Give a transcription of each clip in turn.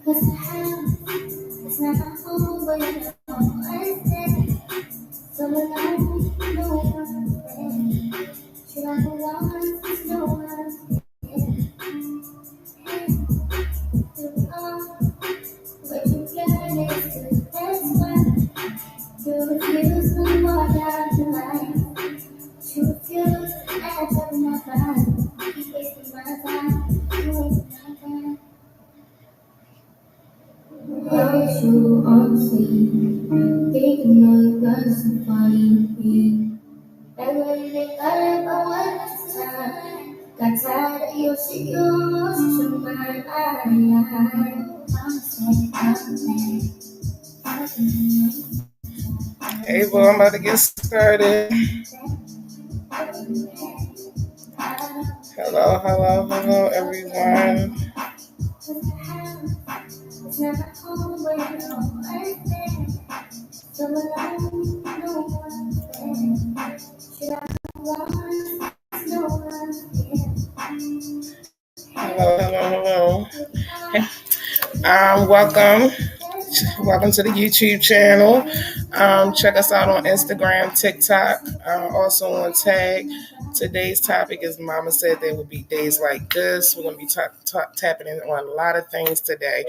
It's not a home where you always stay. So alone, no one there. Should I go on? There's no one there. You are what you plan is to that's why you refuse no more down the line. You refuse to act up my pride. Keep wasting my time. You wasting my time. How you on sleep? Thinking of us funny. Everything I ever wanted time. Got tired of your shit, you lost your mind. Hey, boy, I'm about to get started. Hello, hello, hello, everyone. Hello, hello, hello. Welcome. Welcome to the YouTube channel. Check us out on Instagram, TikTok, also on Tag. Today's topic is Mama said there would be days like this. We're going to be tapping in on a lot of things today.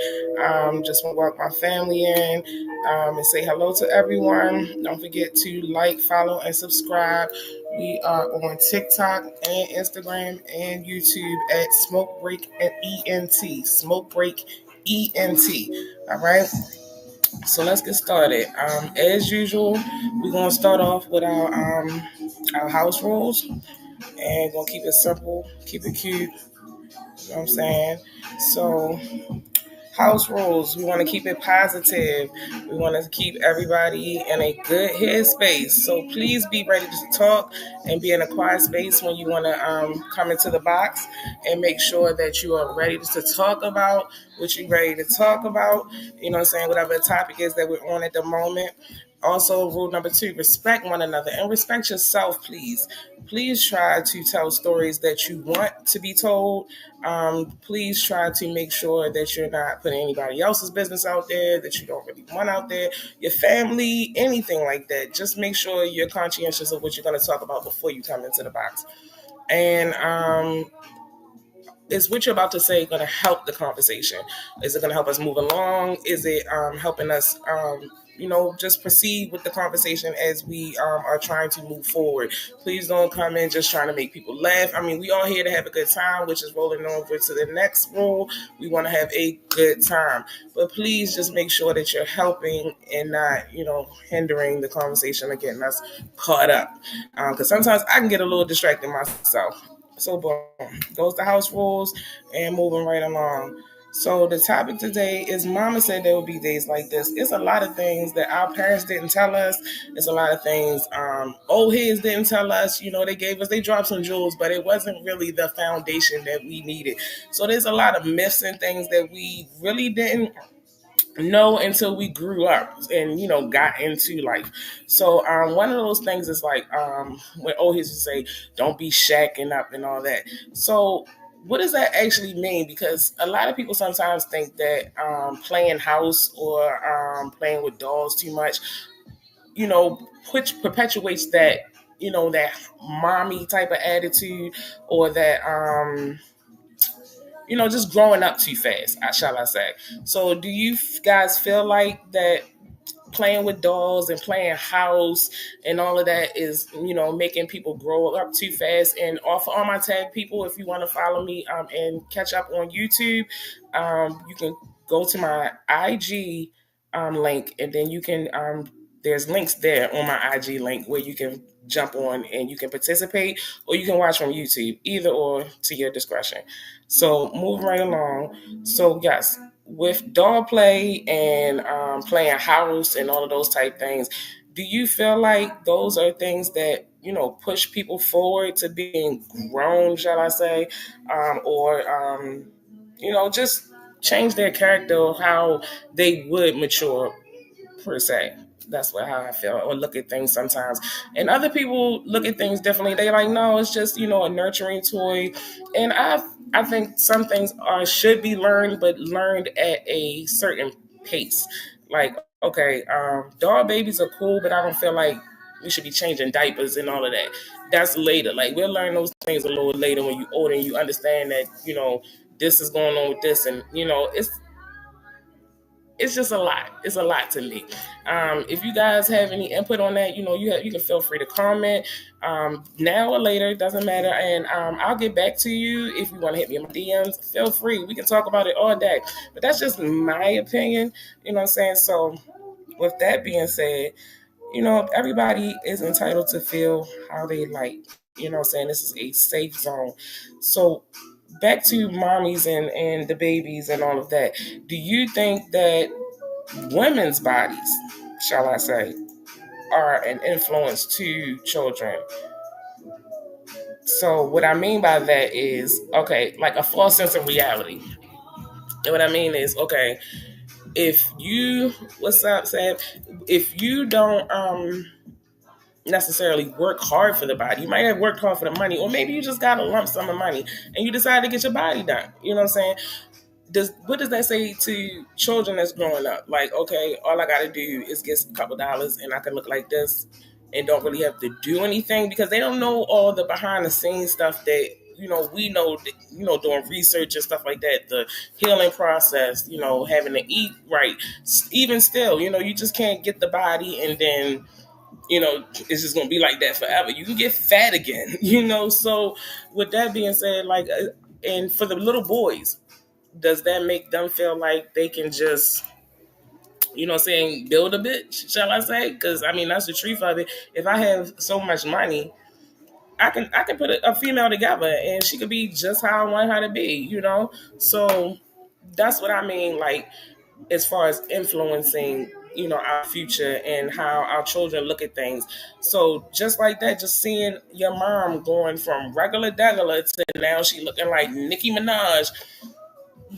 Just want to welcome my family in and say hello to everyone. Don't forget to like, follow, and subscribe. We are on TikTok and Instagram and YouTube at Smoke Break and ENT. Smoke Break ENT. All right. So let's get started. As usual, we're gonna start off with our house rules, and gonna keep it simple, keep it cute. You know what I'm saying? So house rules. We want to keep it positive. We want to keep everybody in a good headspace. So please be ready to talk and be in a quiet space when you want to come into the box, and make sure that you are ready to talk about what you're ready to talk about. You know what I'm saying? Whatever the topic is that we're on at the moment. Also, rule number 2, respect one another and respect yourself, please. Please try to tell stories that you want to be told. Please try to make sure that you're not putting anybody else's business out there that you don't really want out there, your family, anything like that. Just make sure you're conscientious of what you're going to talk about before you come into the box. And is what you're about to say going to help the conversation? Is it going to help us move along? Is it helping us, just proceed with the conversation as we are trying to move forward? Please don't come in just trying to make people laugh. I mean, we all here to have a good time, which is rolling over to the next rule. We want to have a good time. But please just make sure that you're helping and not, hindering the conversation or getting us caught up. Because sometimes I can get a little distracted myself. So boom, those the house rules, and moving right along. So the topic today is Mama said there would be days like this. It's a lot of things that our parents didn't tell us. It's a lot of things old heads didn't tell us. They dropped some jewels, but it wasn't really the foundation that we needed. So there's a lot of myths and things that we really didn't know until we grew up and got into life. So one of those things is like when old heads say don't be shacking up and all that. So what does that actually mean? Because a lot of people sometimes think that playing house or playing with dolls too much, which perpetuates that that mommy type of attitude, or that just growing up too fast, shall I say. So do you guys feel like that playing with dolls and playing house and all of that is, making people grow up too fast? And for all my tag people, if you want to follow me and catch up on YouTube, you can go to my IG link, and then you can there's links there on my IG link where you can jump on and you can participate, or you can watch from YouTube, either or to your discretion. So moving right along. So yes, with doll play and playing house and all of those type things, do you feel like those are things that push people forward to being grown, shall I say, or just change their character or how they would mature per se? That's how I feel or look at things sometimes. And other people look at things differently. They like, no, it's just a nurturing toy. And I think some things are should be learned, but learned at a certain pace. Like, okay, dog babies are cool, but I don't feel like we should be changing diapers and all of that. That's later. Like, we'll learn those things a little later when you're older and you understand that, this is going on with this, and it's just a lot. It's a lot to me. If you guys have any input on that, you can feel free to comment now or later. It doesn't matter, and I'll get back to you if you want to hit me in my DMs. Feel free. We can talk about it all day. But that's just my opinion. You know what I'm saying? So, with that being said, everybody is entitled to feel how they like. You know what I'm saying? This is a safe zone. So back to mommies and the babies and all of that. Do you think that women's bodies, shall I say, are an influence to children? So what I mean by that is, okay, like a false sense of reality. And what I mean is, okay, if you, what's up, Sam? If you don't necessarily work hard for the body. You might have worked hard for the money, or maybe you just got a lump sum of money and you decided to get your body done. You know what I'm saying? What does that say to children that's growing up? Like, okay, all I got to do is get a couple dollars and I can look like this and don't really have to do anything, because they don't know all the behind the scenes stuff that we know that, doing research and stuff like that, the healing process, having to eat right. Even still, you just can't get the body and then it's just gonna be like that forever. You can get fat again, So, with that being said, like, and for the little boys, does that make them feel like they can just, build a bitch, shall I say? Because I mean, that's the truth of it. If I have so much money, I can put a female together, and she could be just how I want her to be. So that's what I mean. Like, as far as influencing our future and how our children look at things. So just like that, just seeing your mom going from regular degular to now she looking like Nicki Minaj,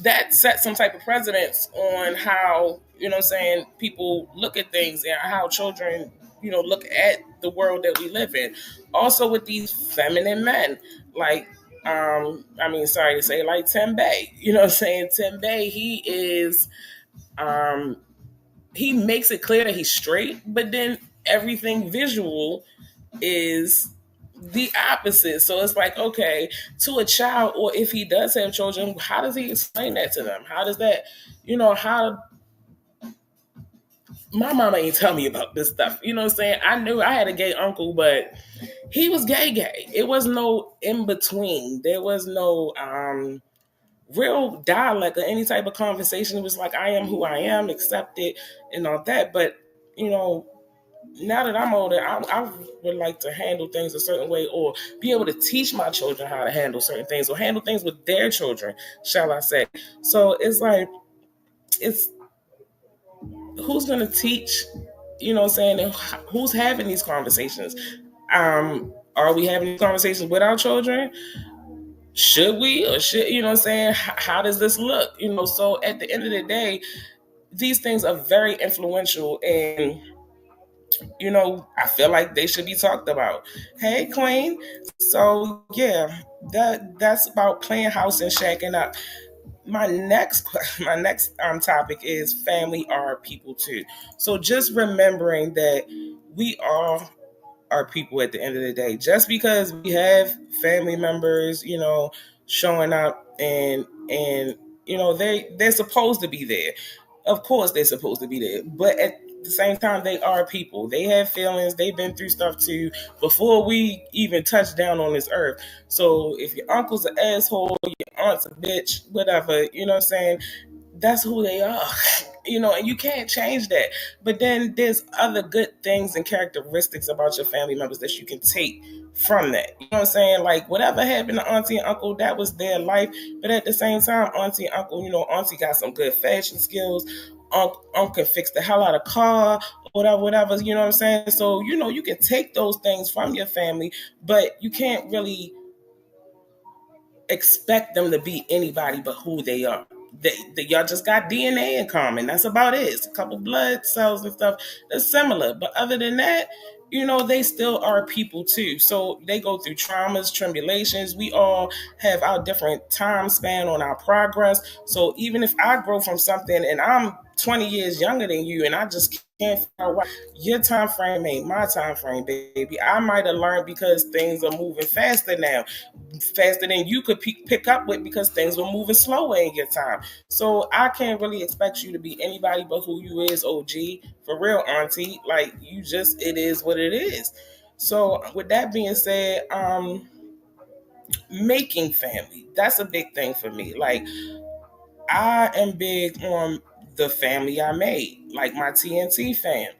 that sets some type of precedence on how people look at things and how children look at the world that we live in. Also with these feminine men, like I mean, sorry to say, like Tim Bay. Tim Bay, um, he makes it clear that he's straight, but then everything visual is the opposite. So it's like, okay, to a child, or if he does have children, how does he explain that to them? How does that, how my mama ain't tell me about this stuff. You know what I'm saying? I knew I had a gay uncle, but he was gay. It was no in between. There was no real dialect or any type of conversation. It was like, I am who I am, accept it and all that. But, now that I'm older, I would like to handle things a certain way, or be able to teach my children how to handle certain things, or handle things with their children, shall I say. So it's like, it's who's going to teach, what I'm saying, and who's having these conversations? Are we having these conversations with our children? Should we, or should, what I'm saying, how does this look? So at the end of the day, these things are very influential, and I feel like they should be talked about. Hey, Queen. So yeah, that's about playing house and shacking up. My next topic is family are people too. So just remembering that we all are people at the end of the day. Just because we have family members, showing up and they're supposed to be there. Of course they're supposed to be there. But at the same time, they are people. They have feelings. They've been through stuff too before we even touch down on this earth. So if your uncle's an asshole, your aunt's a bitch, whatever, what I'm saying, that's who they are. And you can't change that. But then there's other good things and characteristics about your family members that you can take from that. You know what I'm saying? Like, whatever happened to auntie and uncle, that was their life. But at the same time, auntie and uncle, auntie got some good fashion skills. Uncle can fix the hell out of car, whatever, you know what I'm saying? So, you can take those things from your family, but you can't really expect them to be anybody but who they are. y'all just got DNA in common. That's about it. It's a couple blood cells and stuff that's similar. But other than that, they still are people too. So they go through traumas, tribulations. We all have our different time span on our progress. So even if I grow from something and I'm 20 years younger than you and I just can't figure out why your time frame ain't my time frame, baby. I might have learned because things are moving faster now, faster than you could pick up with because things were moving slower in your time. So I can't really expect you to be anybody but who you is, OG. For real, auntie. Like you just, it is what it is. So with that being said, making family, that's a big thing for me. Like I am big on the family I made, like my TNT fam.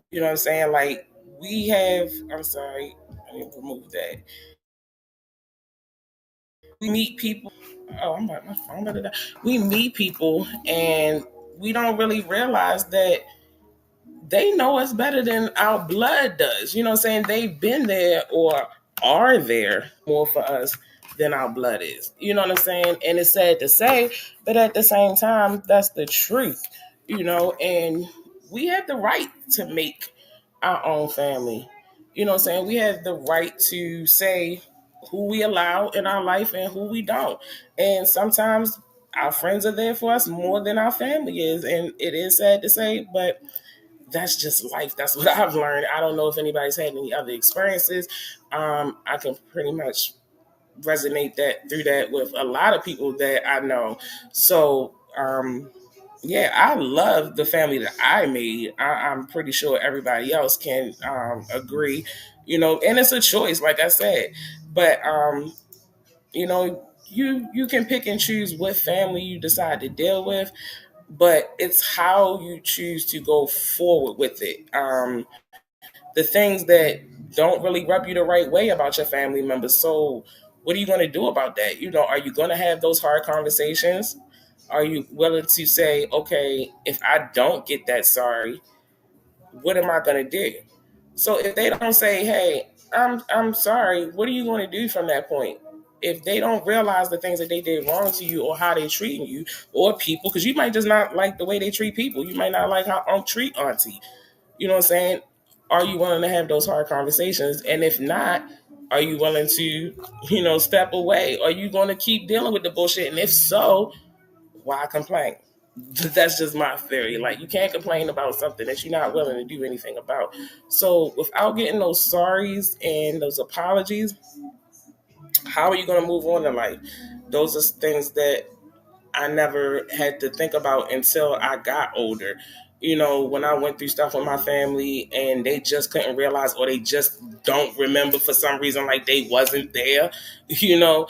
You know what I'm saying? Like we have, I'm sorry, let me remove that. We meet people. Oh, I'm about my phone. About to die. We meet people and we don't really realize that they know us better than our blood does. You know what I'm saying? They've been there or are there more for us than our blood is. You know what I'm saying? And it's sad to say, but at the same time, that's the truth. And we have the right to make our own family. You know what I'm saying? We have the right to say who we allow in our life and who we don't. And sometimes our friends are there for us more than our family is. And it is sad to say, but that's just life. That's what I've learned. I don't know if anybody's had any other experiences. I can pretty much resonate that through that with a lot of people that I know. So, yeah, I love the family that I made. I'm pretty sure everybody else can agree, and it's a choice, like I said. But, you can pick and choose what family you decide to deal with, but it's how you choose to go forward with it. The things that don't really rub you the right way about your family members. So, what are you going to do about that? Are you going to have those hard conversations? Are you willing to say, okay, if I don't get that sorry, what am I going to do? So if they don't say, hey, I'm sorry, what are you going to do from that point? If they don't realize the things that they did wrong to you or how they treating you or people, because you might just not like the way they treat people. You might not like how treat auntie. You know what I'm saying? Are you willing to have those hard conversations? And if not, are you willing to, step away? Are you going to keep dealing with the bullshit? And if so, why complain? That's just my theory. Like you can't complain about something that you're not willing to do anything about. So without getting those sorries and those apologies, how are you going to move on in life? Those are things that I never had to think about until I got older. When I went through stuff with my family and they just couldn't realize or they just don't remember for some reason, like they wasn't there, you know,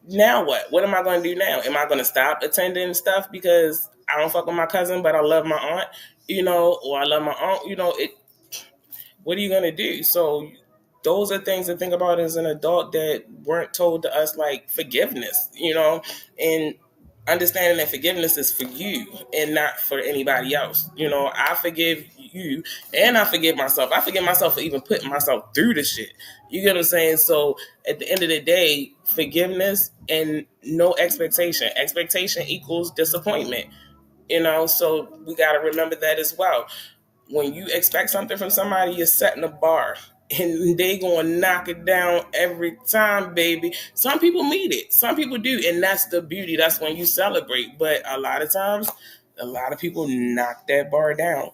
now what? What am I going to do now? Am I going to stop attending stuff because I don't fuck with my cousin, but I love my aunt, or I love my aunt, what are you going to do? So those are things to think about as an adult that weren't told to us, like forgiveness, and understanding that forgiveness is for you and not for anybody else. I forgive you and I forgive myself. I forgive myself for even putting myself through the shit. You get what I'm saying? So at the end of the day, forgiveness and no expectation. Expectation equals disappointment. So we got to remember that as well. When you expect something from somebody, you're setting a bar and they gonna knock it down every time, baby. Some people meet it, some people do, and that's the beauty. That's when you celebrate. But a lot of times, a lot of people knock that bar down.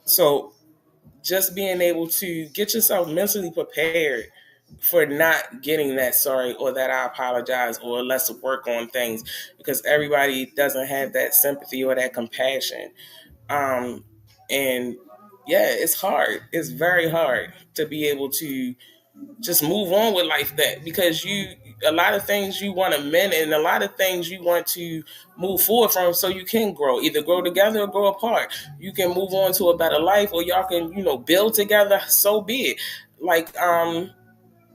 So just being able to get yourself mentally prepared for not getting that sorry or that I apologize or let's work on things, because everybody doesn't have that sympathy or that compassion. And yeah, it's hard. It's very hard to be able to just move on with life, that because a lot of things you want to mend and a lot of things you want to move forward from, so you can grow, either grow together or grow apart. You can move on to a better life, or y'all can build together. So be it. Like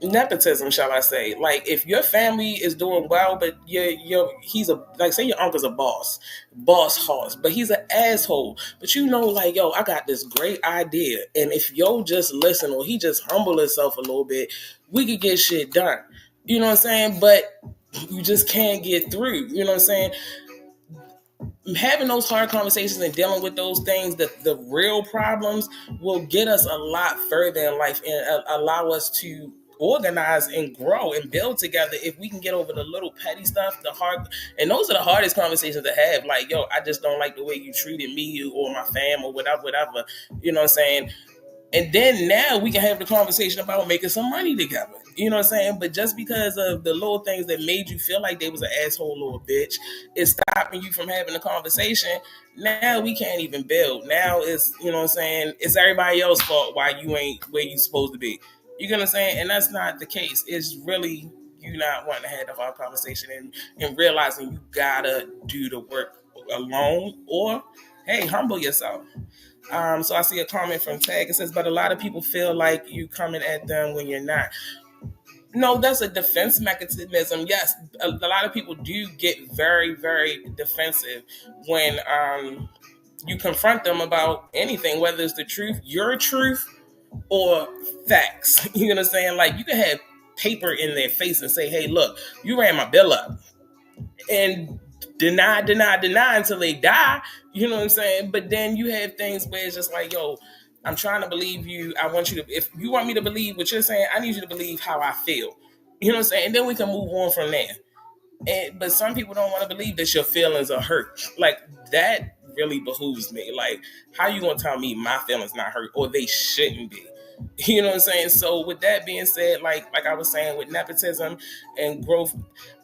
nepotism, shall I say? Like if your family is doing well, but he's a, like, say your uncle's a boss horse, but he's an asshole. But like, yo, I got this great idea, and if yo just listen or he just humble himself a little bit, we could get shit done. You know what I'm saying? But you just can't get through. You know what I'm saying? having those hard conversations and dealing with those things, the real problems, will get us a lot further in life and allow us to organize and grow and build together if we can get over the little petty stuff, the hard, and those are the hardest conversations to have. Like, yo, I just don't like the way you treated me or my fam or whatever, whatever. You know what I'm saying? And then now we can have the conversation about making some money together. You know what I'm saying? But just because of the little things that made you feel like they was an asshole or a bitch, is stopping you from having a conversation. Now we can't even build. Now it's, you know what I'm saying, it's everybody else's fault why you ain't where you supposed to be. You know what I'm saying? And that's not the case. It's really you not wanting to have the hard conversation and realizing you gotta do the work alone, or hey, humble yourself. So I see a comment from Tag. It says, but a lot of people feel like you coming at them when you're not. No, that's a defense mechanism. Yes, a lot of people do get very, very defensive when you confront them about anything, whether it's the truth, your truth, or facts. You know what I'm saying? Like, you can have paper in their face and say, hey, look, you ran my bill up. And deny until they die. You know what I'm saying? But then you have things where it's just like, yo, I'm trying to believe you. I want you to, if you want me to believe what you're saying, I need you to believe how I feel. You know what I'm saying? And then we can move on from there. But some people don't want to believe that your feelings are hurt. Like, that really behooves me. Like, how you gonna tell me my feelings not hurt, or they shouldn't be? You know what I'm saying? So with that being said, like I was saying, with nepotism and growth,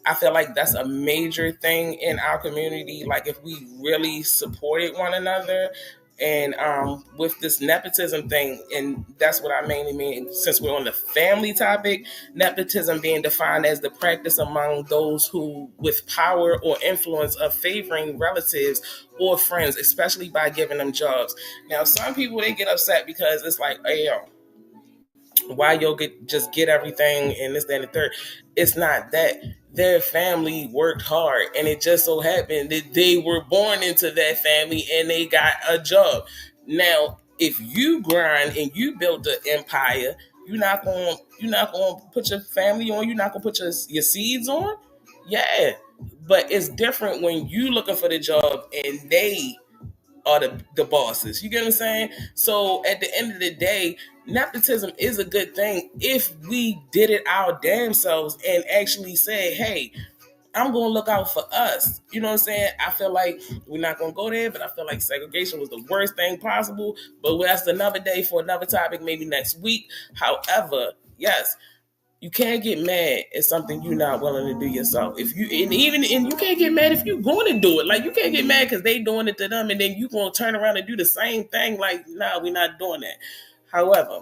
I feel like that's a major thing in our community. Like, if we really supported one another, and with this nepotism thing, and that's what I mainly mean, since we're on the family topic, nepotism being defined as the practice among those who with power or influence of favoring relatives or friends, especially by giving them jobs. Now, some people, they get upset because it's like, hey, yo, why you'll get everything and this, that, and the third. It's not that. Their family worked hard, and it just so happened that they were born into that family and they got a job. Now, if you grind and you built an empire, you're not gonna put your family on. You're not gonna put your seeds on. Yeah, but it's different when you looking for the job and they are the bosses. You get what I'm saying? So at the end of the day, nepotism is a good thing if we did it our damn selves and actually say, hey, I'm going to look out for us. You know what I'm saying? I feel like we're not going to go there, but I feel like segregation was the worst thing possible. But that's another day for another topic, maybe next week. However, yes, you can't get mad at something you're not willing to do yourself. If you and you can't get mad if you're going to do it. Like, you can't get mad because they doing it to them, and then you gonna turn around and do the same thing. Like, nah, we're not doing that. However,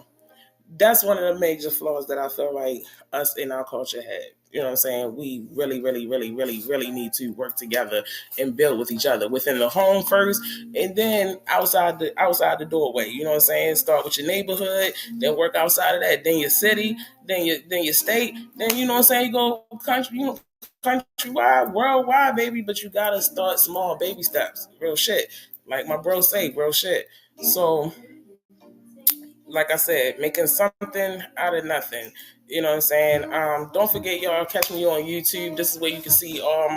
that's one of the major flaws that I feel like us in our culture have. You know what I'm saying? We really, really, really, really, really need to work together and build with each other within the home first, and then outside the doorway. You know what I'm saying? Start with your neighborhood, then work outside of that, then your city, then your state, then you know what I'm saying? You go country, countrywide, worldwide, baby. But you gotta start small, baby steps. Real shit. Like my bro say, real shit. So, like I said, making something out of nothing. You know what I'm saying? Don't forget, y'all, catch me on YouTube. This is where you can see all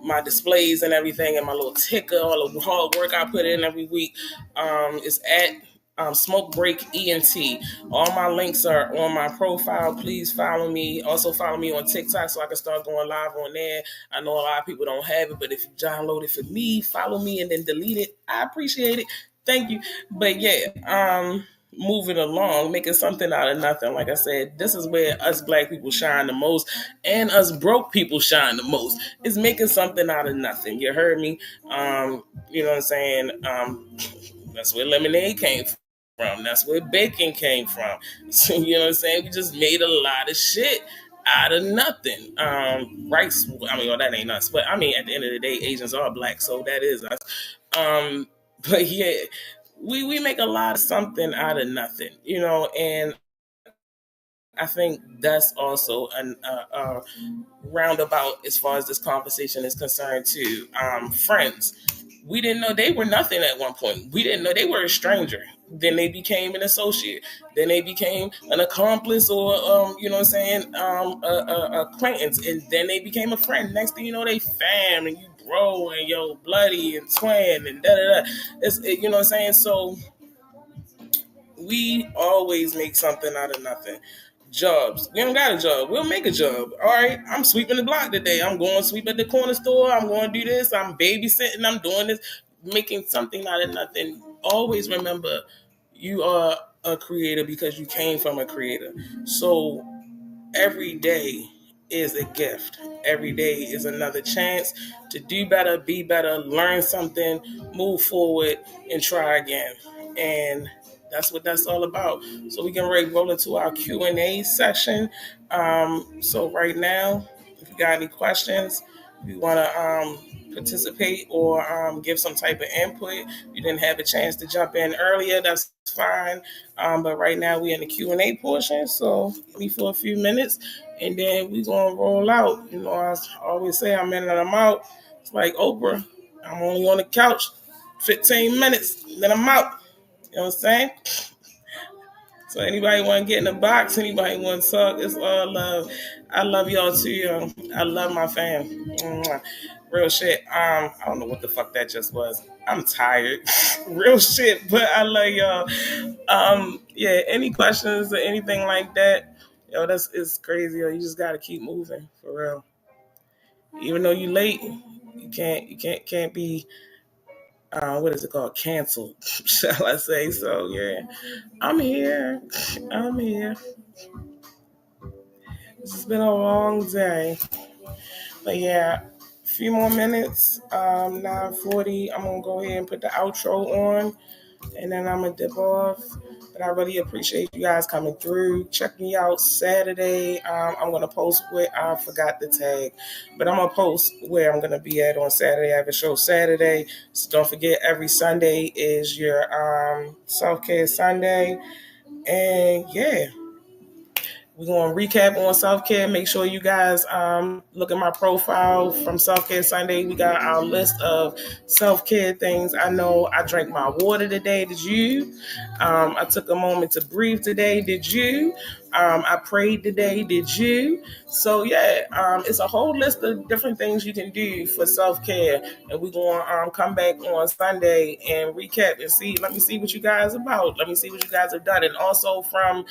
my displays and everything, and my little ticker, all the hard work I put in every week. It's at Smoke Break ENT. All my links are on my profile. Please follow me. Also follow me on TikTok so I can start going live on there. I know a lot of people don't have it, but if you download it for me, follow me and then delete it, I appreciate it. Thank you. But yeah, moving along, making something out of nothing. Like I said, this is where us black people shine the most, and us broke people shine the most. It's making something out of nothing. You heard me? You know what I'm saying? That's where lemonade came from. That's where bacon came from. So, you know what I'm saying? We just made a lot of shit out of nothing. Rice, I mean, well, that ain't us. But I mean, at the end of the day, Asians are black, so that is us. But yeah, we make a lot of something out of nothing, you know, and I think that's also a roundabout as far as this conversation is concerned too. Friends, we didn't know they were nothing at one point. We didn't know they were a stranger. Then they became an associate. Then they became an accomplice, or you know what I'm saying, acquaintance, and then they became a friend. Next thing you know, they fam, and you grow and yo bloody and twin and da da da. You know what I'm saying? So we always make something out of nothing. Jobs. We don't got a job. We'll make a job. All right. I'm sweeping the block today. I'm going to sweep at the corner store. I'm going to do this. I'm babysitting. I'm doing this. Making something out of nothing. Always remember you are a creator because you came from a creator. So every day is a gift. Every day is another chance to do better, be better, learn something, move forward, and try again. And that's what that's all about. So we can roll into our Q&A session. So right now, if you got any questions, if you want to participate or give some type of input, you didn't have a chance to jump in earlier, that's fine. But right now we in the Q&A portion, so give me for a few minutes, and then we gonna roll out. You know, I always say I'm in and I'm out. It's like Oprah. I'm only on the couch 15 minutes, then I'm out. You know what I'm saying? So anybody want to get in the box? Anybody want to talk? It's all love. I love y'all too, yo. I love my fam. Mwah. Real shit. I don't know what the fuck that just was. I'm tired. Real shit, but I love y'all. Yeah. Any questions or anything like that? Yo, that's it's crazy. Yo. You just gotta keep moving for real. Even though you late, you can't be. What is it called? Canceled, shall I say? So yeah. I'm here. I'm here. This has been a long day. But yeah, a few more minutes. 9:40. I'm gonna go ahead and put the outro on, and then I'm gonna dip off. But I really appreciate you guys coming through. Check me out Saturday. I'm gonna post where I forgot the tag, but I'm gonna post where I'm gonna be at on Saturday. I have a show Saturday, so don't forget every Sunday is your self care Sunday. And yeah, we're going to recap on self-care. Make sure you guys look at my profile from Self-Care Sunday. We got our list of self-care things. I know I drank my water today. Did you? I took a moment to breathe today. Did you? I prayed today. Did you? So, yeah, it's a whole list of different things you can do for self-care. And we're going to come back on Sunday and recap and see. Let me see what you guys about. Let me see what you guys have done. And also from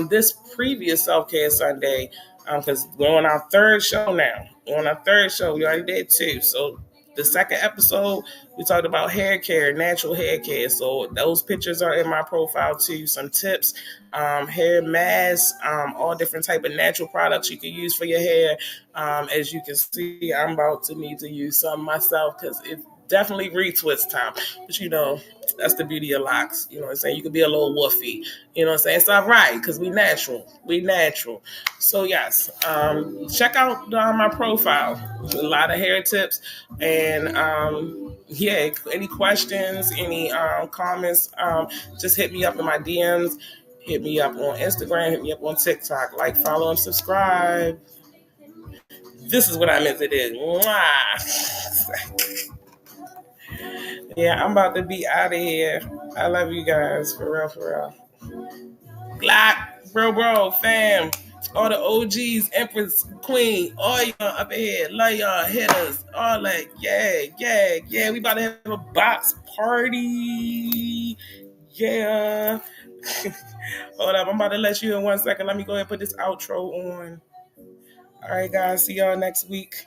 this previous self-care Sunday, because we're on our third show now. We're on our third show. We already did two. So the second episode, we talked about hair care, natural hair care. So those pictures are in my profile too. Some tips, hair masks, all different type of natural products you can use for your hair. As you can see, I'm about to need to use some myself because it's definitely retwist time. But you know, that's the beauty of locks. You know what I'm saying? You could be a little woofy. You know what I'm saying? It's all right because we natural. We natural. So yes, check out my profile. A lot of hair tips and yeah. Any questions? Any comments? Just hit me up in my DMs. Hit me up on Instagram. Hit me up on TikTok. Like, follow, and subscribe. This is what I meant to do. Mwah. Yeah, I'm about to be out of here. I love you guys. For real, for real. Glock, bro, fam. All the OGs, Empress, Queen, all y'all up here. Love y'all, hitters. All like, yeah. We about to have a box party. Yeah. Hold up. I'm about to let you in 1 second. Let me go ahead and put this outro on. All right, guys. See y'all next week.